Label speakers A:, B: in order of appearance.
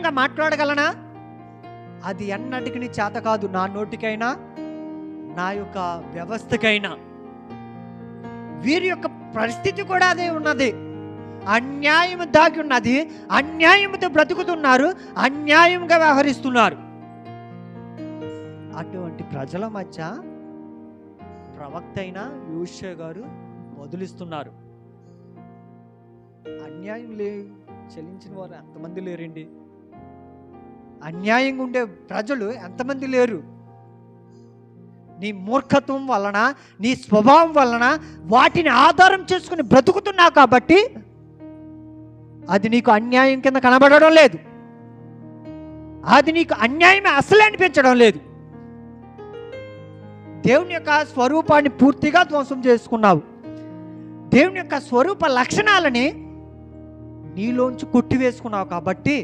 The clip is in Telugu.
A: అన్యాయంగా మాట్లాడగలనా? అది ఎన్నటికి నీ చేత కాదు, నా నోటికైనా నా యొక్క వ్యవస్థకైనా. వీరి యొక్క పరిస్థితి కూడా అదే ఉన్నది. అన్యాయం దాగి ఉన్నది, అన్యాయంతో బ్రతుకుతున్నారు, అన్యాయంగా వ్యవహరిస్తున్నారు. అటువంటి ప్రజల మధ్య ప్రవక్త అయిన యోషియా గారు బదులిస్తున్నారు. అన్యాయం చెల్లించిన వారు ఎంతమంది లేరండి? అన్యాయంగా ఉండే ప్రజలు ఎంతమంది లేరు? నీ మూర్ఖత్వం వలన, నీ స్వభావం వలన వాటిని ఆధారం చేసుకుని బ్రతుకుతున్నావు కాబట్టి అది నీకు అన్యాయం కింద కనబడడం లేదు. అది నీకు అన్యాయమే అసలే అనిపించడం లేదు. దేవుని యొక్క స్వరూపాన్ని పూర్తిగా ధ్వంసం చేసుకున్నావు. దేవుని యొక్క స్వరూప లక్షణాలని నీలోంచి కొట్టివేసుకున్నావు కాబట్టి